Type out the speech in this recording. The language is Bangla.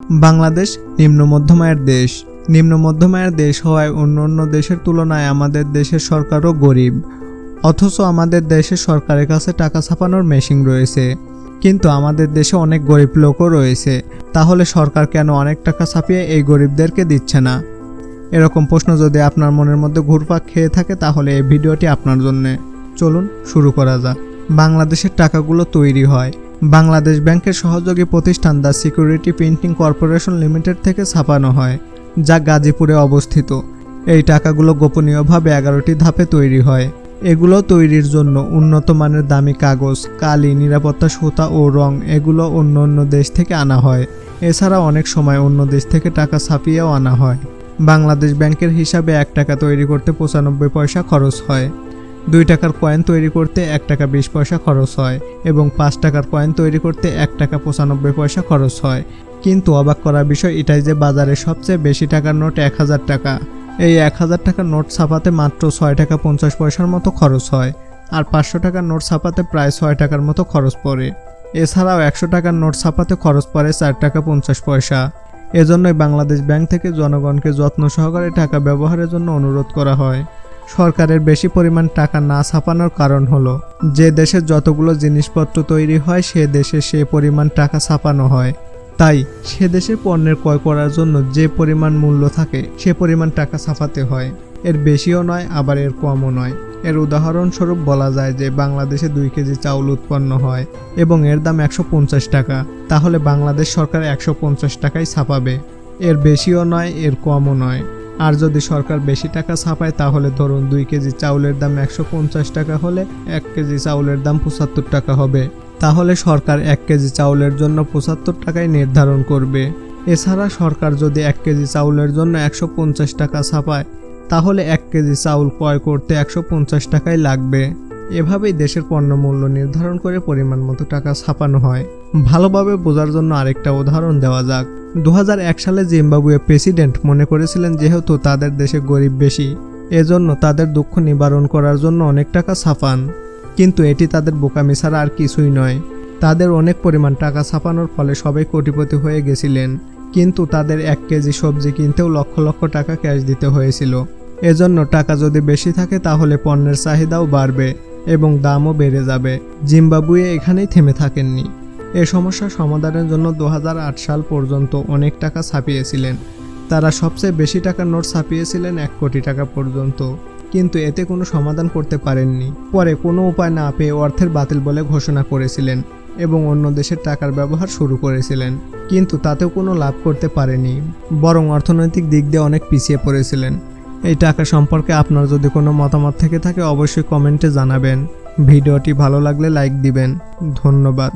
বাংলাদেশ নিম্ন মধ্যম আয়ের দেশ। নিম্ন মধ্যম আয়ের দেশ হওয়ায় অন্য দেশের তুলনায় আমাদের দেশের সরকারও গরিব। অথচ আমাদের দেশের সরকারের কাছে টাকা ছাপানোর মেশিন রয়েছে, কিন্তু আমাদের দেশে অনেক গরিব লোকও রয়েছে। তাহলে সরকার কেন অনেক টাকা ছাপিয়ে এই গরিবদেরকে দিচ্ছে না? এরকম প্রশ্ন যদি আপনার মনের মধ্যে ঘুরপাক খেয়ে থাকে তাহলে এই ভিডিওটি আপনার জন্যে। চলুন শুরু করা যাক। বাংলাদেশের টাকাগুলো তৈরি হয় বাংলাদেশ ব্যাংকের সহযোগী প্রতিষ্ঠান the security printing corporation limited থেকে ছাপানো হয়, যা গাজীপুরে অবস্থিত। এই টাকাগুলো গোপনীয়ভাবে 11টি ধাপে তৈরি হয়। এগুলো তৈরির জন্য উন্নত মানের দামি কাগজ, কালি, নিরাপত্তা সুতা ও রং এগুলো অন্য দেশ থেকে আনা হয়। এছাড়া অনেক সময় অন্য দেশ থেকে টাকা ছাপিয়েও আনা হয়। বাংলাদেশ ব্যাংকের হিসাবে 1 টাকা তৈরি করতে 95 পয়সা খরচ হয়। 2 টাকার কয়েন তৈরি করতে 1 টাকা 20 পয়সা খরচ হয় এবং 5 টাকার কয়েন তৈরি করতে 1 টাকা 95 পয়সা খরচ হয়। কিন্তু অবাক করার বিষয় এটাই যে বাজারে সবচেয়ে বেশি টাকার নোট 1000 টাকা। এই 1000 টাকার নোট ছাপাতে মাত্র 6 টাকা 50 পয়সার মতো খরচ হয়, আর 500 টাকার নোট ছাপাতে প্রায় 6 টাকার মতো খরচ পড়ে। এছাড়াও 100 টাকার নোট ছাপাতে খরচ পড়ে 4 টাকা 50 পয়সা। এজন্যই বাংলাদেশ ব্যাংক থেকে জনগণকে যত্ন সহকারে টাকা ব্যবহারের জন্য অনুরোধ করা হয়। সরকারের বেশি পরিমাণ টাকা না ছাপানোর কারণ হলো, যে দেশের যতগুলো জিনিসপত্র তৈরি হয় সে দেশে সে পরিমাণ টাকা ছাপানো হয়। তাই সে দেশে পণ্যের ক্রয় করার জন্য যে পরিমাণ মূল্য থাকে সে পরিমাণ টাকা ছাপাতে হয়। এর বেশিও নয়, আবার এর কমও নয়। এর উদাহরণস্বরূপ বলা যায় যে বাংলাদেশে 2 কেজি চাউল উৎপন্ন হয় এবং এর দাম 150 টাকা, তাহলে বাংলাদেশ সরকার 150 টাকাই ছাপাবে। এর বেশিও নয়, এর কমও নয়। আর যদি সরকার বেশি টাকা ছাপায় তাহলে ধরুন 2 কেজি চাউলের দাম 150 টাকা হলে 1 কেজি চাউলের দাম 75 টাকা হবে। তাহলে সরকার 1 কেজি চাউলের জন্য 75 টাকায় নির্ধারণ করবে। এছাড়া সরকার যদি 1 কেজি চাউলের জন্য 150 টাকা ছাপায় তাহলে 1 কেজি চাউল ক্রয় করতে 150 টাকাই লাগবে। এভাবেই দেশের পণ্য মূল্য নির্ধারণ করে পরিমাণ মতো টাকা ছাপানো হয়। ভালোভাবে বোঝার জন্য আরেকটা উদাহরণ দেওয়া যাক। 2001 সালে জিম্বাবুয়ে প্রেসিডেন্ট মনে করেছিলেন যেহেতু তাদের দেশে গরিব বেশি, এজন্য তাদের দুঃখ নিবারণ করার জন্য অনেক টাকা ছাপান। কিন্তু এটি তাদের বোকামি ছাড়া আর কিছুই নয়। তাদের অনেক পরিমাণ টাকা ছাপানোর ফলে সবাই কোটিপতি হয়ে গেছিলেন, কিন্তু তাদের 1 কেজি সবজি কিনতেও লক্ষ লক্ষ টাকা ক্যাশ দিতে হয়েছিল। এজন্য টাকা যদি বেশি থাকে তাহলে পণ্যের চাহিদাও বাড়বে এবং দামও বেড়ে যাবে। জিম্বাবুয়ে এখানেই থেমে থাকেননি। এ সমস্যা সমাধানের জন্য 2008 সাল পর্যন্ত অনেক টাকা ছাপিয়েছিলেন। তারা সবচেয়ে বেশি টাকার নোট ছাপিয়েছিলেন 1 কোটি টাকা পর্যন্ত, কিন্তু এতে কোনো সমাধান করতে পারেননি। পরে কোনো উপায় না পেয়ে অর্থের বাতিল বলে ঘোষণা করেছিলেন এবং অন্য দেশের টাকার ব্যবহার শুরু করেছিলেন, কিন্তু তাতেও কোনো লাভ করতে পারেনি, বরং অর্থনৈতিক দিক দিয়ে অনেক পিছিয়ে পড়েছিলেন। এই টাকা সম্পর্কে আপনার যদি কোনো মতামত থেকে থাকে অবশ্যই কমেন্টে জানাবেন। ভিডিওটি ভালো লাগলে লাইক দিবেন। ধন্যবাদ।